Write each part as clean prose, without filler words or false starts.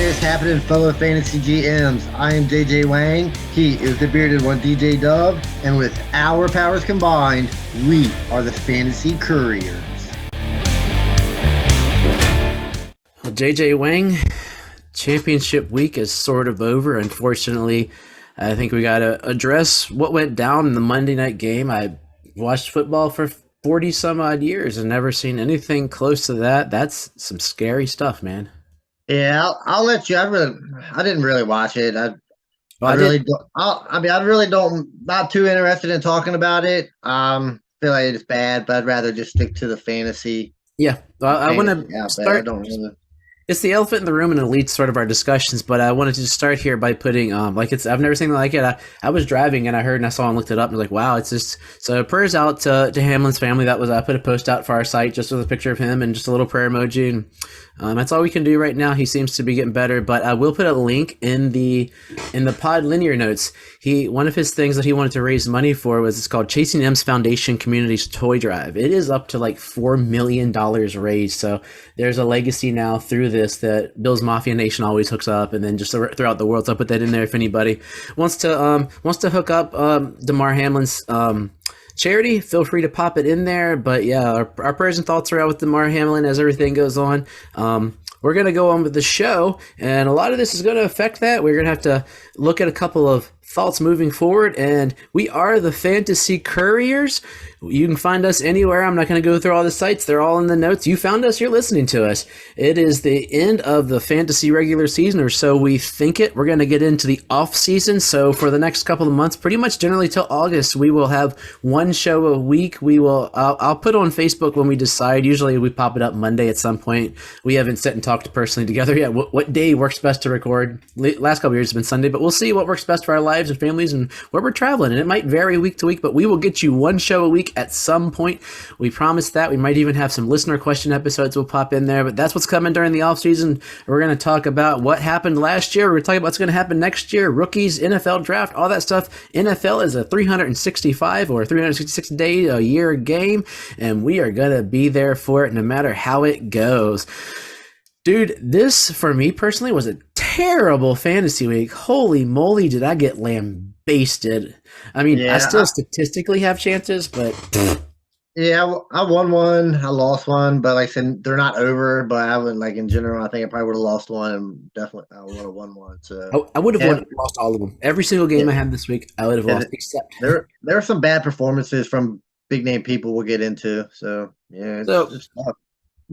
is happening, fellow fantasy GMs? I am JJ Wang. He is the bearded one, DJ Dub. And with our powers combined, we are the Fantasy Couriers. Well, JJ Wang, championship week is sort of over. Unfortunately, I think we got to address what went down in the Monday night game. I watched football for 40 some odd years and never seen anything close to that. That's some scary stuff, man. Yeah, I'll let you. I didn't really watch it. I really don't. Not too interested in talking about it. Feel like it's bad, but I'd rather just stick to the fantasy. Yeah, I want to start. I don't really. It's the elephant in the room and it leads sort of our discussions, but I wanted to start here by putting, I've never seen like it. I was driving and I heard and I saw and looked it up and was like, wow, it's just, so prayers out to Hamlin's family. I put a post out for our site just with a picture of him and just a little prayer emoji. And that's all we can do right now. He seems to be getting better, but I will put a link in the pod linear notes. One of his things that he wanted to raise money for it's called Chasing M's Foundation Community's Toy Drive. It is up to like $4 million raised. So there's a legacy now through this that Bill's Mafia Nation always hooks up, and then just throughout the world. So I'll put that in there if anybody wants to hook up Damar Hamlin's charity. Feel free to pop it in there. But yeah, our prayers and thoughts are out with Damar Hamlin as everything goes on. We're going to go on with the show, and a lot of this is going to affect that. We're going to have to look at a couple of thoughts moving forward, and we are the Fantasy Couriers. You can find us anywhere. I'm not going to go through all the sites. They're all in the notes. You found us. You're listening to us. It is the end of the fantasy regular season, or so we think it. We're going to get into the off season. So for the next couple of months, pretty much generally till August, we will have one show a week. I'll put on Facebook when we decide. Usually we pop it up Monday at some point. We haven't sat and talked personally together yet. What day works best to record? Last couple of years has been Sunday, but we'll see what works best for our lives and families and where we're traveling. And it might vary week to week, but we will get you one show a week at some point. We promise that. We might even have some listener question episodes we'll pop in there, but that's what's coming during the off season. We're going to talk about what happened last year. We're going to talk about what's going to happen next year, rookies, NFL draft, all that stuff. NFL is a 365 or 366 day a year game, and we are going to be there for it no matter how it goes. Dude, this for me personally was a terrible fantasy week. Holy moly, did I get lambasted. I mean, yeah, I still statistically have chances, but yeah, I won one, I lost one, but like I said, they're not over. But I would in general, I think I probably would have lost one, and definitely I would have won one. So I would have lost all of them. Every single game I had this week, I would have lost, except there are some bad performances from big name people we'll get into. So yeah, it's tough.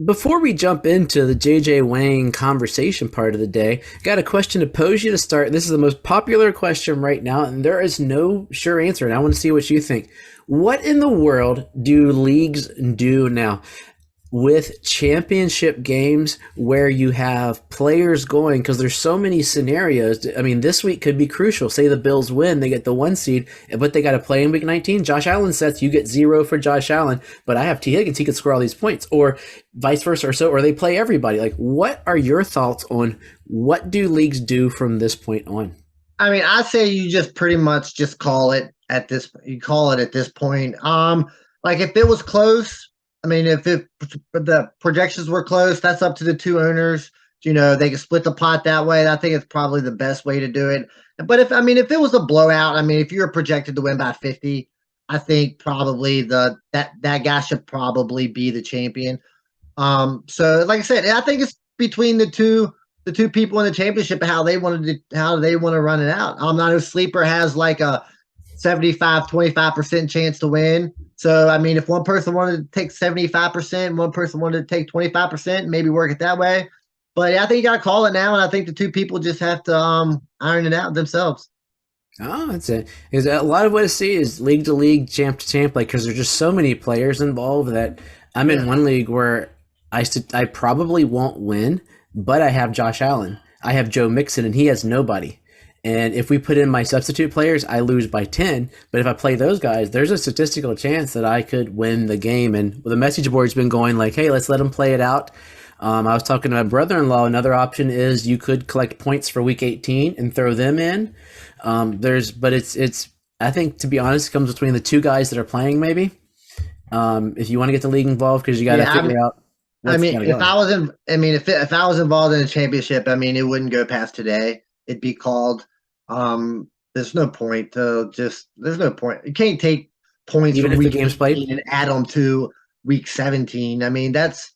Before we jump into the JJ Wang conversation part of the day, I got a question to pose you to start. This is the most popular question right now, and there is no sure answer, and I want to see what you think. What in the world do leagues do now with championship games where you have players going? Because there's so many scenarios. I mean, this week could be crucial. Say the Bills win, they get the 1 seed, but they got to play in week 19. Josh Allen sets, you get 0 for Josh Allen, but I have T. Higgins, he could score all these points, or vice versa, or they play everybody. Like, what are your thoughts on what do leagues do from this point on? I mean, I say you just pretty much just call it at this. You call it at this point. Like if it was close. I mean, if the projections were close, that's up to the two owners. You know, they can split the pot that way. I think it's probably the best way to do it. But if it was a blowout, I mean, if you're projected to win by 50, I think probably that guy should probably be the champion. So like I said, I think it's between the two people in the championship and how they want to run it out. I know Sleeper has like a 75-25% chance to win. So, I mean, if one person wanted to take 75%, one person wanted to take 25%, maybe work it that way. But yeah, I think you got to call it now, and I think the two people just have to iron it out themselves. Oh, that's it. Because a lot of what I see is league to league, champ to champ, like because there's just so many players involved that I'm in one league where I probably won't win, but I have Josh Allen. I have Joe Mixon, and he has nobody. And if we put in my substitute players, I lose by 10. But if I play those guys, there's a statistical chance that I could win the game. And the message board's been going like, hey, let's let them play it out. I was talking to my brother-in-law. Another option is you could collect points for week 18 and throw them in. But it's I think, to be honest, it comes between the two guys that are playing maybe. If you want to get the league involved, because you got to figure out. I what's mean, gotta if go? I was in, I mean, if I was involved in a championship, I mean, it wouldn't go past today. It'd be called. There's no point to just. There's no point. You can't take points Even from if the week game's played? 18 and add them to week 17. I mean, that's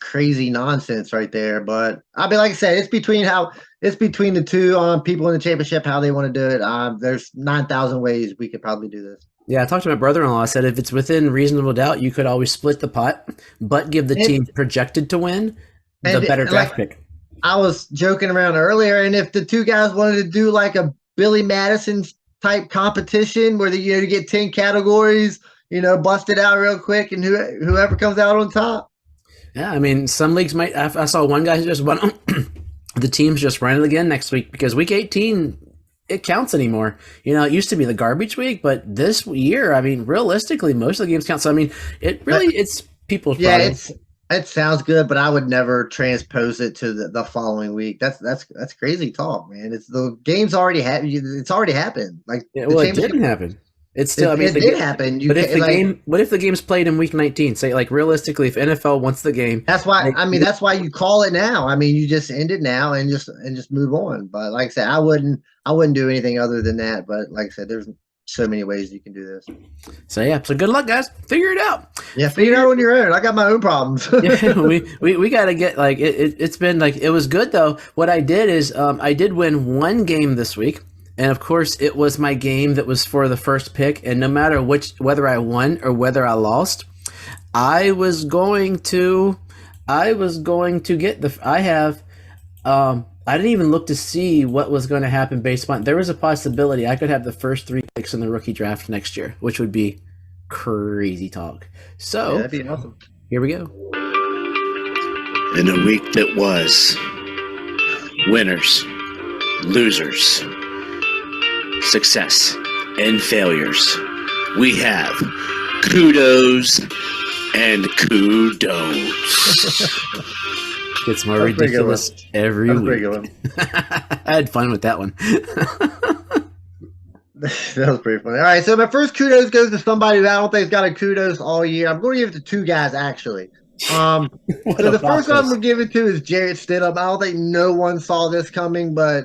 crazy nonsense right there. But I mean, like I said, it's between the two people in the championship how they want to do it. There's 9,000 ways we could probably do this. Yeah, I talked to my brother-in-law. I said if it's within reasonable doubt, you could always split the pot, but give the And team projected to win the and better like draft pick. I was joking around earlier, and if the two guys wanted to do like a Billy Madison type competition where you get 10 categories, bust it out real quick, and whoever comes out on top. Yeah, I mean, some leagues might. I saw one guy who just went. The team's just running again next week because week 18 it counts anymore. It used to be the garbage week, but this year, I mean, realistically, most of the games count. So I mean, it's people's Yeah, product. it sounds good, but I would never transpose it to the following week. That's crazy talk, man. It's the game's already happened. It's already happened. Like Yeah, the well, it championship, didn't happen. It's still. I mean, it did happen. You But if can the like game, what if the game's played in week 19? Say, like realistically, if NFL wants the game, That's why they, I mean that's why you call it now. I mean you just end it now and just move on. But like I said, I wouldn't do anything other than that. But like I said, there's so many ways you can do this. so yeah. So good luck, guys. Figure it out. Yeah, figure it out on your own. I got my own problems. Yeah, we got to get like it's been like it was good though. What I did is I did win one game this week, and of course it was my game that was for the first pick. And no matter whether I won or whether I lost, I was going to get the I have I didn't even look to see what was going to happen based on there was a possibility I could have the first 3 picks in the rookie draft next year, which would be crazy talk. So That'd be awesome. here we go. In a week that was winners, losers, success, and failures, we have kudos and kudon'ts. Gets more That's a pretty good ridiculous every That's a pretty week. good one. I had fun with that one. That was pretty funny. All right, so my first kudos goes to somebody who I don't think's got a kudos all year. I'm going to give it to 2 guys actually. So the first one I'm going to give it to is Jarrett Stidham. I don't think no one saw this coming, but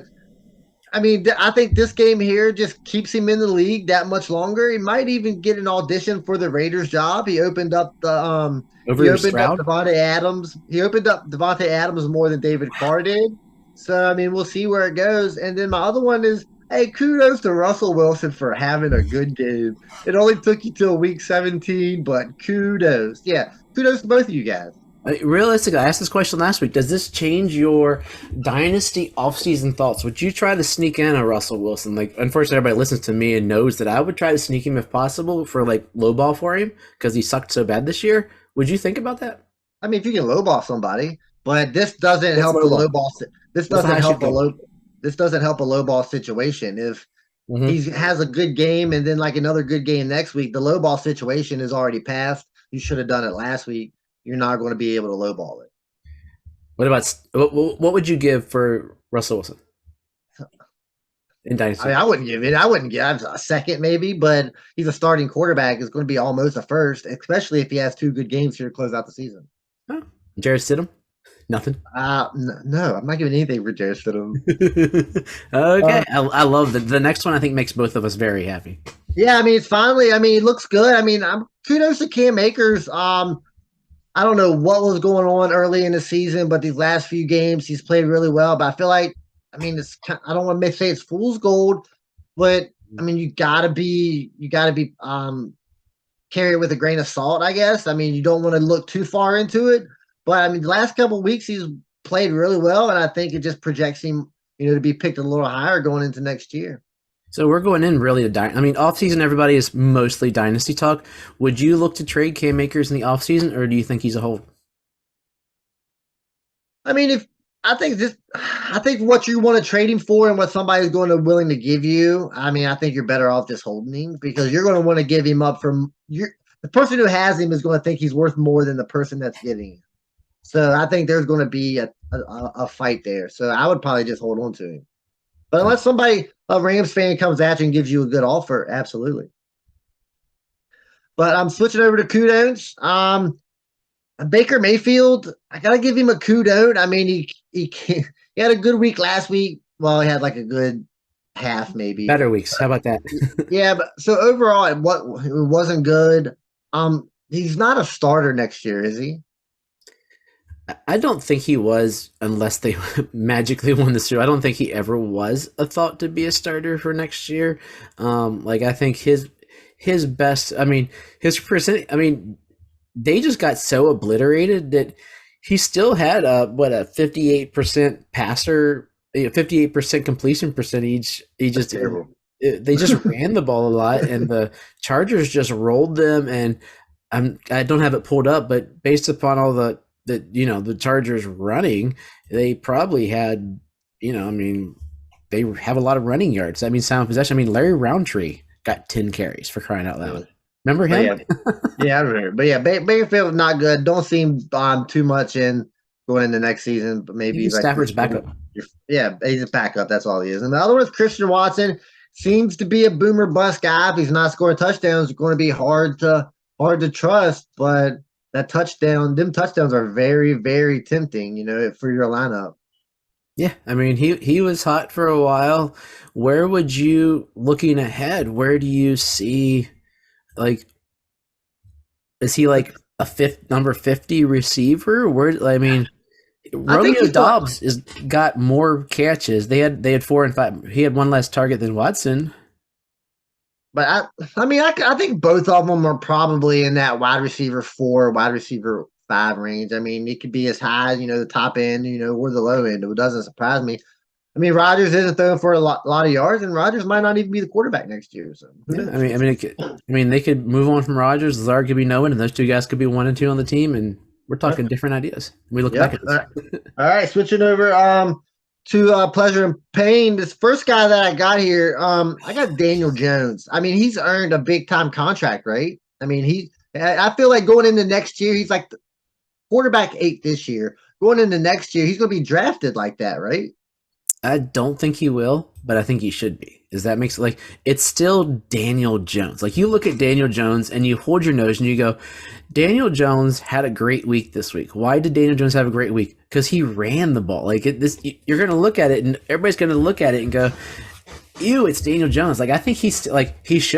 I mean, I think this game here just keeps him in the league that much longer. He might even get an audition for the Raiders job. He opened up the Devontae Adams. He opened up Devontae Adams more than David Carr did. So I mean, we'll see where it goes. And then my other one is, hey, kudos to Russell Wilson for having a good game. It only took you till week 17, but kudos. Yeah, kudos to both of you guys. Realistically, I asked this question last week. Does this change your dynasty offseason thoughts? Would you try to sneak in a Russell Wilson? Like, unfortunately, everybody listens to me and knows that I would try to sneak him if possible for like low ball for him because he sucked so bad this year. Would you think about that? I mean, if you can lowball somebody, but this doesn't help the lowball. This doesn't help a low. This doesn't help a lowball situation. If he has a good game and then like another good game next week, the lowball situation is already passed. You should have done it last week. You're not going to be able to lowball it. What would you give for Russell Wilson in dynasty? I mean, I wouldn't give a second maybe, but he's a starting quarterback. It's going to be almost a first, especially if he has 2 good games here to close out the season. Oh, Jarrett Stidham? Nothing. No, I'm not giving anything for Jarrett Stidham. Okay, I love the next one. I think makes both of us very happy. Yeah, I mean, it's finally. I mean, it looks good. I mean, kudos to Cam Akers. I don't know what was going on early in the season, but these last few games he's played really well. But I feel like, I mean, I don't want to say it's fool's gold, but I mean, you gotta be carry it with a grain of salt, I guess. I mean, you don't want to look too far into it, but I mean, the last couple of weeks he's played really well, and I think it just projects him, to be picked a little higher going into next year. So we're going in really to I mean, offseason, everybody is mostly dynasty talk. Would you look to trade Cam Akers in the offseason, or do you think he's a hold? I mean, I think what you want to trade him for and what somebody's going to willing to give you, I mean, I think you're better off just holding him because you're going to want to give him up from the person who has him is going to think he's worth more than the person that's getting him. So I think there's going to be a fight there. So I would probably just hold on to him. But unless a Rams fan comes at you and gives you a good offer, absolutely. But I'm switching over to Kudon'ts. Baker Mayfield, I gotta give him a kudos. I mean, he had a good week last week. Well, he had like a good half, maybe. Better weeks. How about that? Yeah, but so overall, it wasn't good. He's not a starter next year, is he? I don't think he was, unless they magically won the Super. I don't think he ever was a thought to be a starter for next year. Like I think his best. I mean, his percent. I mean, they just got so obliterated that he still had a 58% passer, 58% completion percentage. He just Terrible. they just ran the ball a lot, and the Chargers just rolled them. And I don't have it pulled up, but based upon all the Chargers running, they probably had, I mean, they have a lot of running yards. I mean, sound possession. I mean, Larry Roundtree got 10 carries, for crying out loud. Remember him? Yeah, I remember. But yeah, Bakerfield not good. Don't seem too much in going into next season. But maybe he's Stafford's backup. Yeah, he's a backup. That's all he is. And the other one is Christian Watson. Seems to be a boomer bust guy. If he's not scoring touchdowns, it's going to be hard to trust. But them touchdowns are very, very tempting, for your lineup. Yeah, I mean, he was hot for a while. Where would you, looking ahead, where do you see, like, is he like a number 50 receiver? I mean, Romeo Dobbs got more catches. They had 4 and 5. He had one less target than Watson. But I think both of them are probably in that wide receiver 4, wide receiver 5 range. I mean, it could be as high as, the top end, or the low end. It doesn't surprise me. I mean, Rodgers isn't throwing for a lot of yards, and Rodgers might not even be the quarterback next year. So yeah, I mean, they could move on from Rodgers. Lazard could be no one, and those two guys could be 1 and 2 on the team, and we're talking different ideas. We look back at this. All right, switching over to pleasure and pain. This first guy that I got here, I got Daniel Jones. I mean, he's earned a big time contract, right? I mean, I feel like going into next year, he's like the quarterback 8 this year. Going into next year, he's going to be drafted like that, right? I don't think he will, but I think he should be. Does that make sense? Like, it's still Daniel Jones. Like, you look at Daniel Jones and you hold your nose and you go, Daniel Jones had a great week this week. Why did Daniel Jones have a great week? Because he ran the ball. Like, you're going to look at it and everybody's going to look at it and go, ew, it's Daniel Jones. Like, I think he should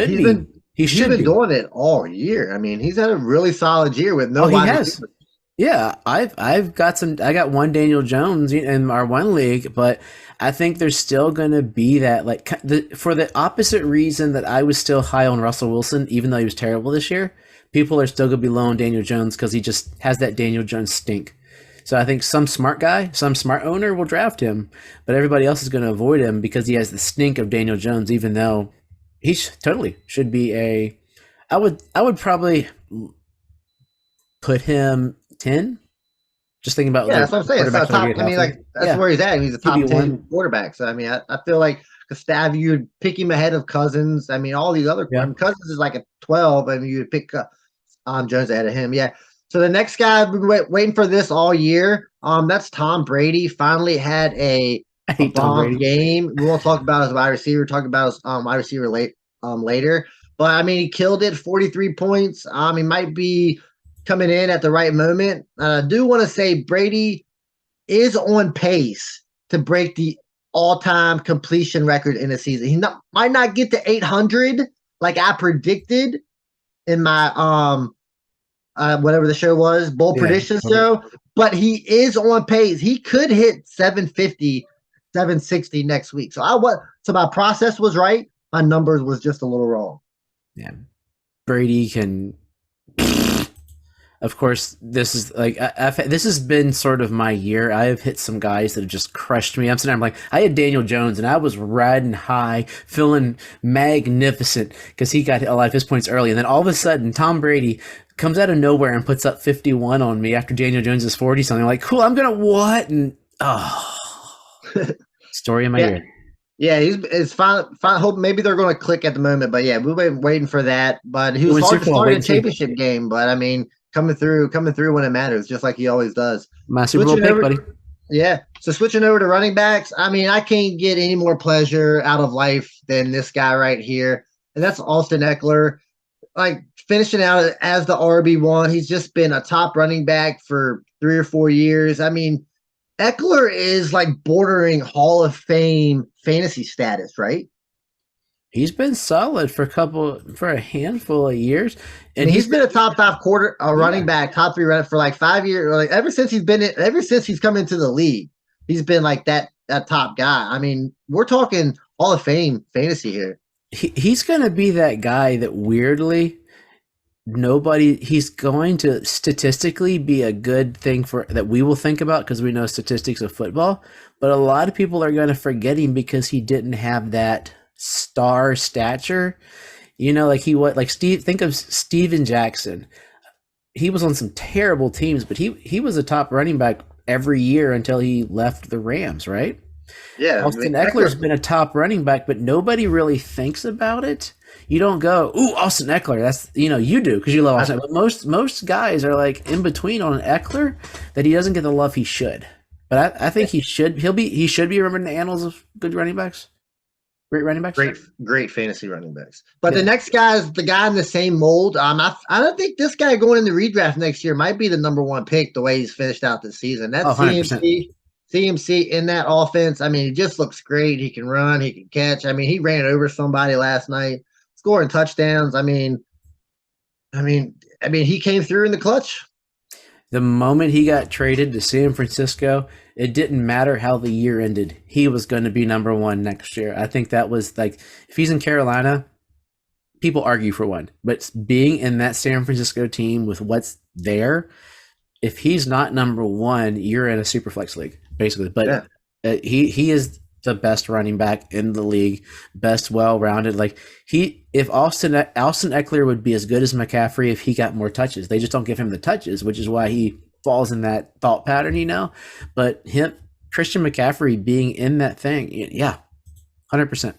be. He's been doing it all year. I mean, he's had a really solid year with no wide receivers. Yeah, I got one Daniel Jones in our one league, but I think there's still going to be that, like, for the opposite reason that I was still high on Russell Wilson, even though he was terrible this year. People are still going to be low on Daniel Jones because he just has that Daniel Jones stink. So I think some smart guy, some smart owner will draft him, but everybody else is going to avoid him because he has the stink of Daniel Jones, even though he totally should be I would probably put him 10. Just thinking about that's what I'm saying. So that's where he's at. He's a top 10 quarterback. So I mean, I feel like Gustav, you'd pick him ahead of Cousins. I mean, all these other Cousins is like a 12, and you'd pick Jones ahead of him. Yeah. So the next guy I've been waiting for this all year. That's Tom Brady. Finally had a bomb game. We won't talk about his wide receiver. Talk about his wide receiver later. But I mean, he killed it. 43 points. He might be coming in at the right moment. I do want to say Brady is on pace to break the all-time completion record in a season. He might not get to 800 like I predicted in my whatever the show was, bold prediction show, but he is on pace. He could hit 750, 760 next week. So my process was right. My numbers was just a little wrong. Yeah, Brady can. Of course, this is like this has been sort of my year. I have hit some guys that have just crushed me. I'm sitting there, I'm like, I had Daniel Jones, and I was riding high, feeling magnificent because he got a lot of his points early, and then all of a sudden, Tom Brady comes out of nowhere and puts up 51 on me after Daniel Jones is 40 something. I'm like, cool, I'm gonna what? And story of my year. Yeah, it's fine. Hope maybe they're going to click at the moment, but yeah, we've been waiting for that. But he was hard to start a championship game, but I mean, coming through when it matters, just like he always does. My Super Bowl pick, buddy. Yeah. So switching over to running backs, I mean, I can't get any more pleasure out of life than this guy right here, and that's Austin Eckler. Like finishing out as the RB1. He's just been a top running back for 3 or 4 years. I mean, Eckler is like bordering Hall of Fame fantasy status, right? He's been solid for a handful of years, and he's been a top 5 running back, top 3 running for like 5 years. Like ever since he's come into the league, he's been like that top guy. I mean, we're talking Hall of Fame fantasy here. He's going to be that guy that weirdly he's going to statistically be a good thing that we will think about because we know statistics of football, but a lot of people are going to forget him because he didn't have that star stature, think of Steven Jackson. He was on some terrible teams, but he was a top running back every year until he left the Rams, right? Yeah. Austin Eckler's been a top running back, but nobody really thinks about it. You don't go, ooh, Austin Eckler. That's you do because you love Austin. But most guys are like in between on Eckler that he doesn't get the love he should. But I think he should be remembered in the annals of good running backs. Great running backs. Great fantasy running backs. But the next guy is the guy in the same mold. I don't think this guy going in the redraft next year might be the number 1 pick the way he's finished out this season. That's 100%. CMC in that offense. I mean, he just looks great. He can run. He can catch. I mean, he ran over somebody last night, scoring touchdowns. I mean, he came through in the clutch. The moment he got traded to San Francisco, it didn't matter how the year ended. He was going to be number 1 next year. I think that was like, if he's in Carolina, people argue for one. But being in that San Francisco team with what's there, if he's not number 1, you're in a super flex league, basically. But he is the best running back in the league, best well-rounded. Like if Austin Eckler would be as good as McCaffrey if he got more touches. They just don't give him the touches, which is why he falls in that thought pattern, But Christian McCaffrey being in that thing, 100%.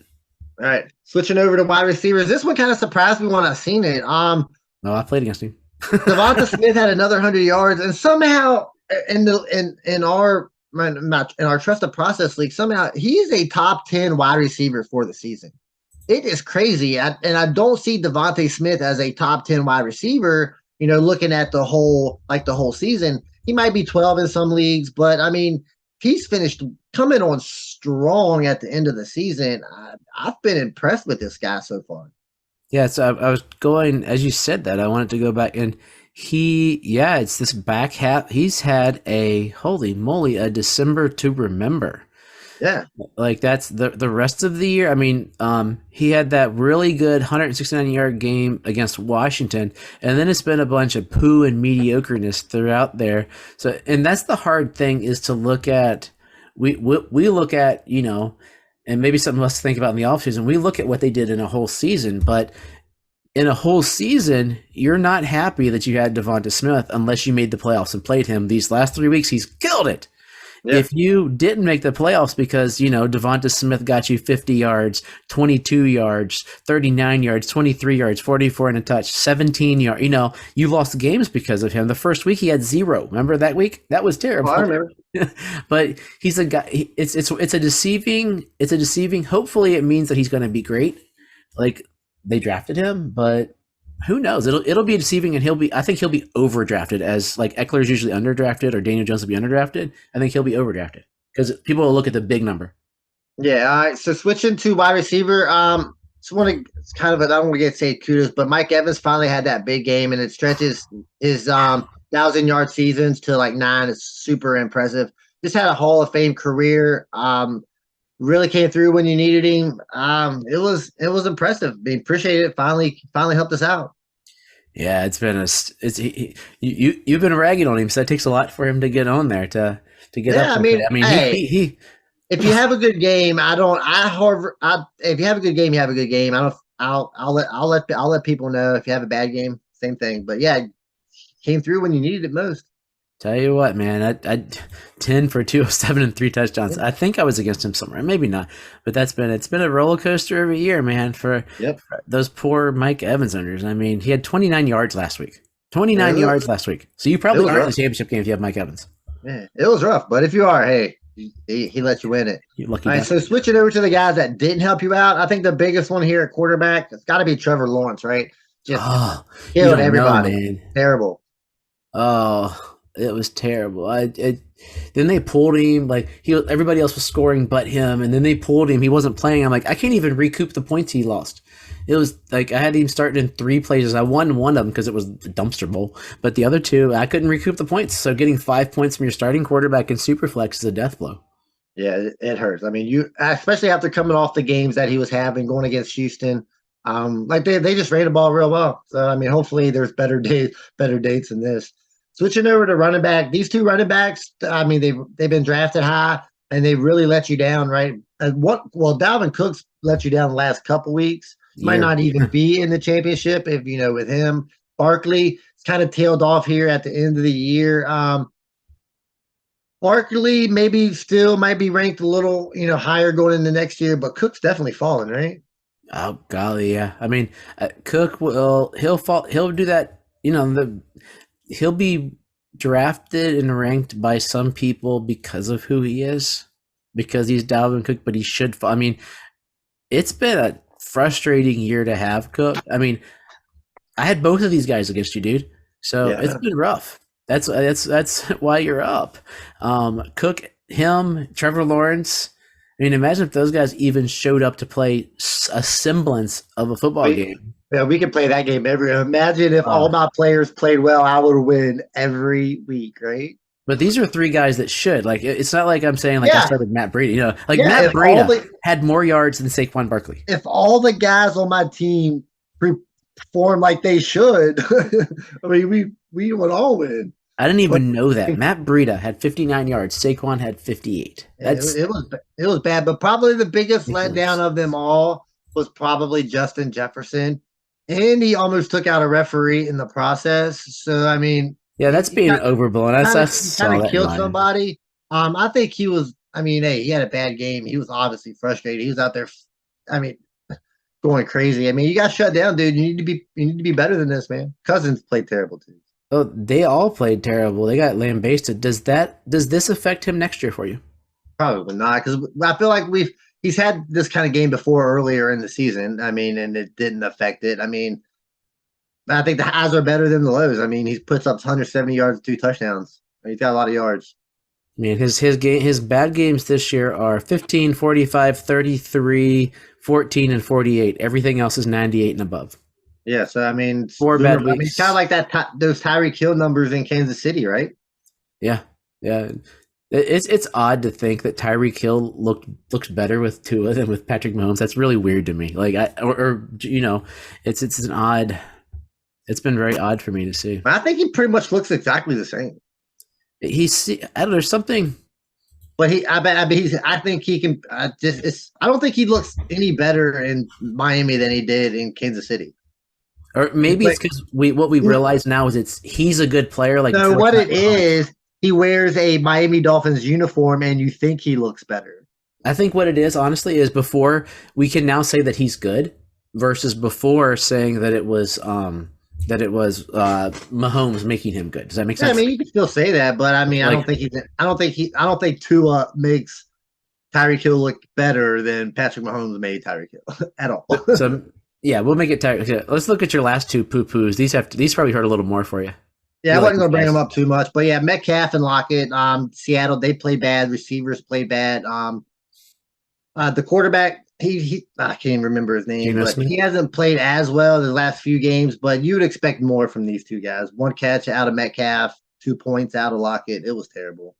All right, switching over to wide receivers. This one kind of surprised me when I seen it. No, I played against him. Devonta Smith had another 100 yards, and somehow in our trusted process league, somehow he's a top 10 wide receiver for the season. It is crazy, and I don't see Devonta Smith as a top 10 wide receiver. Looking at the whole season, he might be 12 in some leagues, but I mean, he's finished coming on strong at the end of the season. I've been impressed with this guy so far. Yeah, so I was going, as you said that, I wanted to go back, and it's this back half. He's had a December to remember. Yeah. Like that's the rest of the year. I mean, he had that really good 169-yard game against Washington, and then it's been a bunch of poo and mediocreness throughout there. So, and that's the hard thing is to look at, we look at, and maybe something else to think about in the offseason. We look at what they did in a whole season, but in a whole season, you're not happy that you had Devonta Smith unless you made the playoffs and played him. These last 3 weeks, he's killed it. Yeah. If you didn't make the playoffs because, Devonta Smith got you 50 yards, 22 yards, 39 yards, 23 yards, 44 and a touch, 17 yards, you lost games because of him. The first week he had 0. Remember that week? That was terrible. Oh, I remember. But he's a guy. It's a deceiving. Hopefully it means that he's going to be great. Like they drafted him, but who knows? It'll be deceiving, and I think he'll be overdrafted, as like Eckler's usually underdrafted or Daniel Jones will be underdrafted. I think he'll be overdrafted because people will look at the big number. Yeah. All right. So switching to wide receiver, I don't want to get say kudos, but Mike Evans finally had that big game, and it stretches his 1,000-yard seasons to like 9. It's super impressive. Just had a Hall of Fame career. Really came through when you needed him. It was impressive. Appreciate it. Finally helped us out. Yeah, it's been you've been ragging on him, so it takes a lot for him to get on there to get up. Hey, if you have a good game, if you have a good game, you have a good game. I'll let people know if you have a bad game. Same thing. But yeah, came through when you needed it most. Tell you what, man, I 10 for 207 and 3 touchdowns. I think I was against him somewhere, maybe not, but it's been a roller coaster every year, man. For those poor Mike Evans owners. I mean, he had 29 yards last week. 29 yards last week. So you probably aren't in the championship game if you have Mike Evans. Yeah, it was rough, but if you are, hey, he let you win it. You're lucky. All right, so switching over to the guys that didn't help you out, I think the biggest one here at quarterback, it's got to be Trevor Lawrence, right? Just you killed don't know, everybody. man. Terrible. Oh, it was terrible. Then they pulled him. Like everybody else was scoring but him, and then they pulled him. He wasn't playing. I'm like, I can't even recoup the points he lost. It was like I had him starting in 3 places. I won one of them because it was the dumpster bowl, but the other 2 I couldn't recoup the points. So getting 5 points from your starting quarterback in Superflex is a death blow. Yeah, it hurts. I mean, you especially after coming off the games that he was having going against Houston. Like they just ran the ball real well. So I mean, hopefully there's better dates than this. Switching over to running back, these 2 running backs, I mean, they've been drafted high and they really let you down, right? Dalvin Cook's let you down the last couple weeks. Might not even be in the championship if with him. Barkley, it's kind of tailed off here at the end of the year. Barkley maybe still might be ranked a little, higher going into next year, but Cook's definitely falling, right? Oh golly, yeah. I mean, Cook he'll fall. He'll do that. He'll be drafted and ranked by some people because of who he is, because he's Dalvin Cook. But he should fall. I mean, it's been a frustrating year to have Cook. I mean, I had both of these guys against you, dude. So It's been rough. That's why you're up. Cook, him, Trevor Lawrence. I mean, imagine if those guys even showed up to play a semblance of a football game. Yeah, we could play that game Imagine if all my players played well, I would win every week, right? But these are 3 guys that should. Like, it's not like I'm saying I started Matt Breida. Matt Breida had more yards than Saquon Barkley. If all the guys on my team perform like they should, I mean, we would all win. I didn't even know that. Matt Breida had 59 yards. Saquon had 58. It was bad, but probably the biggest letdown of them all was probably Justin Jefferson, and he almost took out a referee in the process. So I mean, yeah, that's being overblown. He kind of killed somebody. I think he was. I mean, hey, he had a bad game. He was obviously frustrated. He was out there. I mean, going crazy. I mean, you got shut down, dude. You need to be better than this, man. Cousins played terrible too. Oh, they all played terrible. They got lambasted. Does this affect him next year for you? Probably not, because I feel like he's had this kind of game before earlier in the season. I mean, and it didn't affect it. I mean, I think the highs are better than the lows. I mean, he puts up 170 yards and 2 touchdowns. He's got a lot of yards. I mean, his bad games this year are 15, 45, 33, 14, and 48. Everything else is 98 and above. Yeah, so I mean, 4 bad weeks. I mean, it's kind of like those Tyreek Hill numbers in Kansas City, right? Yeah. It's odd to think that Tyreek Hill looked better with Tua than with Patrick Mahomes. That's really weird to me. Like it's an odd. It's been very odd for me to see. I think he pretty much looks exactly the same. There's something. But I think he can. I don't think he looks any better in Miami than he did in Kansas City. Or maybe it's because what we realize now is he's a good player. Like, no, what it is, he wears a Miami Dolphins uniform, and you think he looks better. I think what it is, honestly, is before we can now say that he's good, versus before saying that it was Mahomes making him good. Does that make sense? Yeah, I mean, you can still say that, but I mean, I don't think Tua makes Tyreek Hill look better than Patrick Mahomes made Tyreek Hill at all. So. Yeah, we'll make it tight. Okay, let's look at your last 2 poo-poos. These probably hurt a little more for you. Yeah, I wasn't going to bring them up too much. But yeah, Metcalf and Lockett, Seattle, they play bad. Receivers play bad. The quarterback, I can't even remember his name, but he hasn't played as well the last few games. But you would expect more from these 2 guys. 1 catch out of Metcalf, 2 points out of Lockett. It was terrible.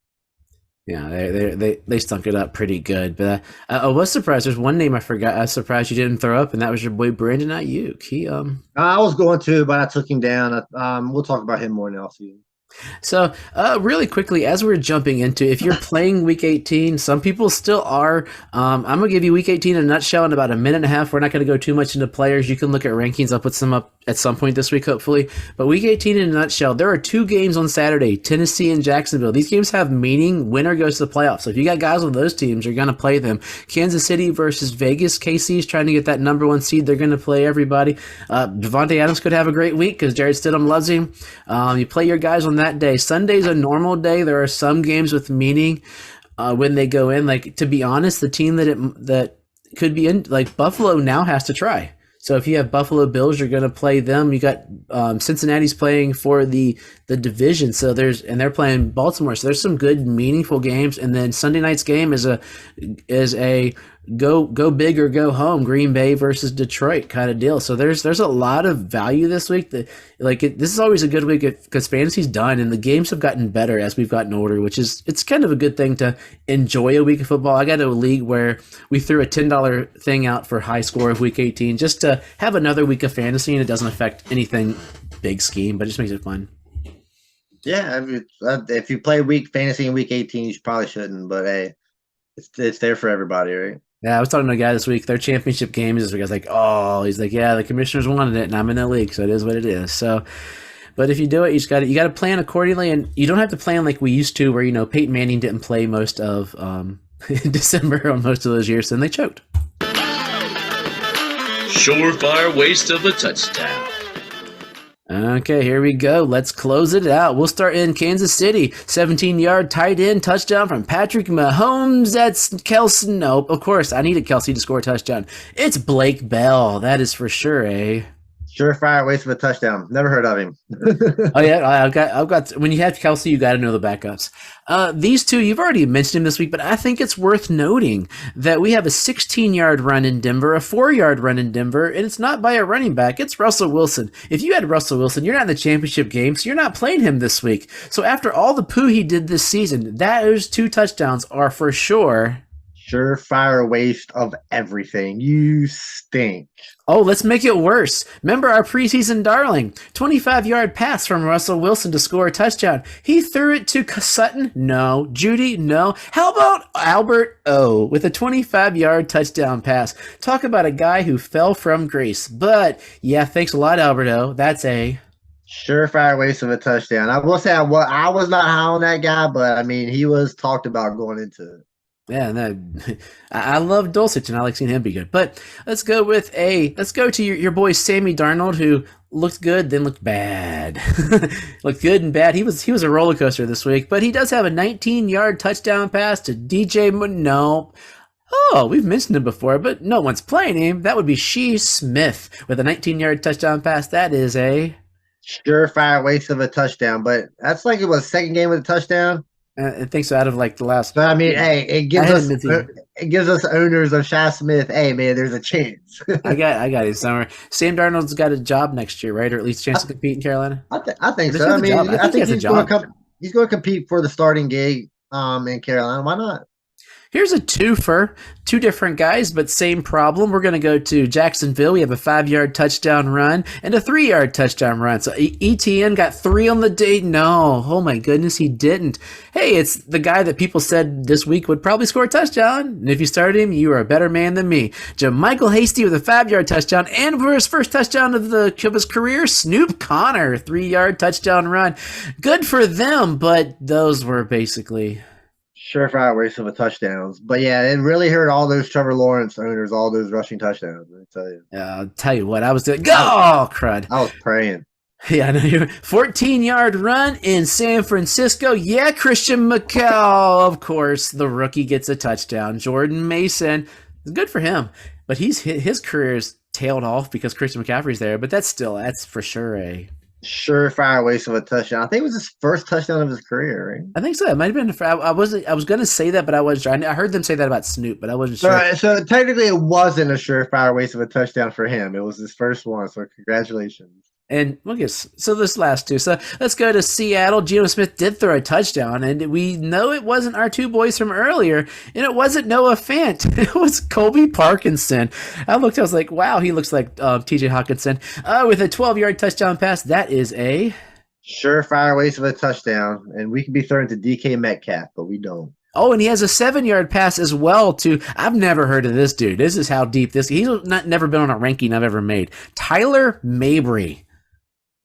Yeah, they stunk it up pretty good. But I was surprised. There's one name I forgot. I was surprised you didn't throw up, and that was your boy Brandon Ayuk. I was going to, but I took him down. We'll talk about him more in the offseason. So, really quickly, as we're jumping into, if you're playing Week 18, some people still are. I'm going to give you Week 18 in a nutshell in about a minute and a half. We're not going to go too much into players. You can look at rankings. I'll put some up at some point this week, hopefully. But Week 18 in a nutshell, there are 2 games on Saturday, Tennessee and Jacksonville. These games have meaning. Winner goes to the playoffs. So if you got guys on those teams, you're going to play them. Kansas City versus Vegas. KC's trying to get that number 1 seed. They're going to play everybody. Devontae Adams could have a great week because Jared Stidham loves him. You play your guys on that day. Sunday's a normal day. There are some games with meaning when they go in. Like, to be honest, the team that could be in, like Buffalo now has to try. So if you have Buffalo Bills, you're going to play them. You got Cincinnati's playing for the division. So they're playing Baltimore. So there's some good, meaningful games. And then Sunday night's game is a go big or go home, Green Bay versus Detroit kind of deal. So there's a lot of value this week. This is always a good week because fantasy's done and the games have gotten better as we've gotten older, it's kind of a good thing to enjoy a week of football. I got a league where we threw a $10 thing out for high score of week 18 just to have another week of fantasy, and it doesn't affect anything big scheme, but it just makes it fun. Yeah, if you play week fantasy in week 18, you probably shouldn't, but hey, it's there for everybody, right? Yeah, I was talking to a guy this week. Their championship game is this week. I was like, oh, he's like, yeah, the commissioners wanted it, and I'm in that league, so it is what it is. So, but if you do it, you got to plan accordingly, and you don't have to plan like we used to, where Peyton Manning didn't play most of December on most of those years, and they choked. Surefire waste of a touchdown. Okay, here we go. Let's close it out. We'll start in Kansas City. 17-yard tight end touchdown from Patrick Mahomes. That's Kelsey. Nope, of course, I needed Kelsey to score a touchdown. It's Blake Bell. That is for sure, eh? Surefire waste of a touchdown. Never heard of him. Oh yeah, I've got. When you have Kelsey, you got to know the backups. These two, you've already mentioned him this week, but I think it's worth noting that we have a 16-yard run in Denver, a 4-yard run in Denver, and it's not by a running back. It's Russell Wilson. If you had Russell Wilson, you're not in the championship game, so you're not playing him this week. So after all the poo he did this season, those 2 touchdowns are for sure. Surefire waste of everything. You stink. Oh, let's make it worse. Remember our preseason darling, 25-yard pass from Russell Wilson to score a touchdown. He threw it to Sutton? No. Judy? No. How about Albert O with a 25-yard touchdown pass? Talk about a guy who fell from grace. But, yeah, thanks a lot, Albert O. That's a surefire waste of a touchdown. I will say I was not high on that guy, but, I mean, he was talked about going into it. Yeah, I love Dulcich, and I like seeing him be good. But let's go to your boy Sammy Darnold, who looked good, then looked bad. Looked good and bad. He was a roller coaster this week, but he does have a 19-yard touchdown pass to DJ No. Oh, we've mentioned him before, but no one's playing him. That would be Shee Smith with a 19-yard touchdown pass. That is a surefire waste of a touchdown, but that's like it was second game with a touchdown. I think so. Out of like the last, but I mean, hey, it gives us owners of Shai Smith. Hey, man, there's a chance. I got it somewhere. Sam Darnold's got a job next year, right, or at least a chance to compete in Carolina. I think so. I mean, I think he's going to compete for the starting gig in Carolina. Why not? Here's a twofer, 2 different guys, but same problem. We're going to go to Jacksonville. We have a 5-yard touchdown run and a 3-yard touchdown run. So ETN got 3 on the day. No, oh my goodness, he didn't. Hey, it's the guy that people said this week would probably score a touchdown. And if you started him, you are a better man than me. Michael Hasty with a 5-yard touchdown, and for his first touchdown of his career, Snoop Connor, 3-yard touchdown run. Good for them, but those were basically surefire waste of a touchdowns. But yeah, it really hurt all those Trevor Lawrence owners, all those rushing touchdowns. I tell you. I'll tell you what, I was doing. Crud! I was praying. Yeah, I know. 14-yard run in San Francisco. Yeah, Christian McCall, of course, the rookie gets a touchdown. Jordan Mason, good for him, but his career's tailed off because Christian McCaffrey's there. But that's for sure a surefire waste of a touchdown. I think it was his first touchdown of his career, right? I think so. It might have been. I was going to say that, but I was trying. I heard them say that about Snoop, but I wasn't sure. So technically, it wasn't a surefire waste of a touchdown for him. It was his first one. So congratulations. And we'll get so this last 2. So let's go to Seattle. Geno Smith did throw a touchdown, and we know it wasn't our 2 boys from earlier, and it wasn't Noah Fant. It was Colby Parkinson. I was like, wow, he looks like T.J. Hawkinson with a 12-yard touchdown pass. That is a surefire waste of a touchdown, and we can be thrown to DK Metcalf, but we don't. Oh, and he has a 7-yard pass as well to, I've never heard of this dude. This is how deep he's never been on a ranking I've ever made. Tyler Mabry.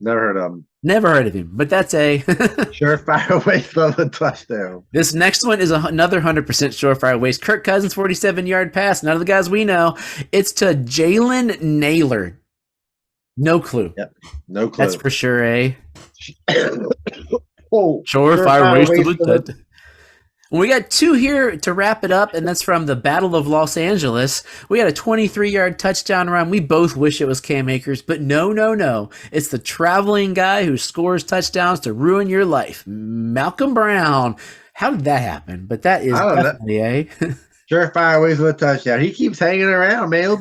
Never heard of him. Never heard of him, but that's a surefire waste of a touchdown. This next one is another 100% surefire waste. Kirk Cousins, 47-yard pass. None of the guys we know. It's to Jalen Naylor. No clue. Yep. No clue. That's for sure, eh? Oh, surefire waste of a touchdown. Well, we got two here to wrap it up, and that's from the Battle of Los Angeles. We had a 23-yard touchdown run. We both wish it was Cam Akers, but no. It's the traveling guy who scores touchdowns to ruin your life, Malcolm Brown. How did that happen? But that is definitely a surefire ways with a touchdown. He keeps hanging around, man. He'll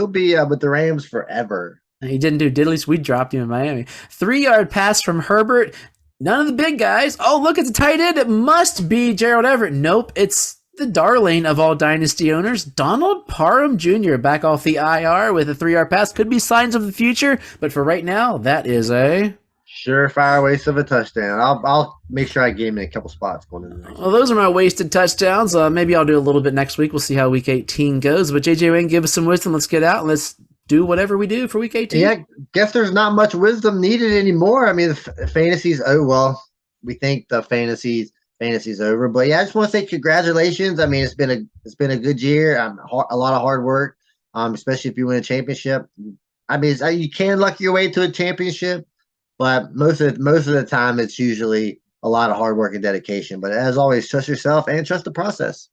be with the Rams forever. He didn't do diddly, so we dropped him in Miami. 3-yard pass from Herbert. None of the big guys. Oh, look, it's a tight end. It must be Gerald Everett. Nope, it's the darling of all dynasty owners, Donald Parham Jr. back off the IR with a 3-yard pass. Could be signs of the future, but for right now, that is a surefire waste of a touchdown. I'll make sure I gave him a couple spots going in there. Well, those are my wasted touchdowns. Maybe I'll do a little bit next week. We'll see how Week 18 goes. But JJ Wang, give us some wisdom. Let's get out and let's do whatever we do for Week 18. Yeah, guess there's not much wisdom needed anymore. I mean, the fantasy's we think the fantasy's over. But yeah, I just want to say congratulations. I mean, it's been a good year. A lot of hard work, especially if you win a championship. I mean, you can luck your way to a championship, but most of the time it's usually a lot of hard work and dedication. But as always, trust yourself and trust the process.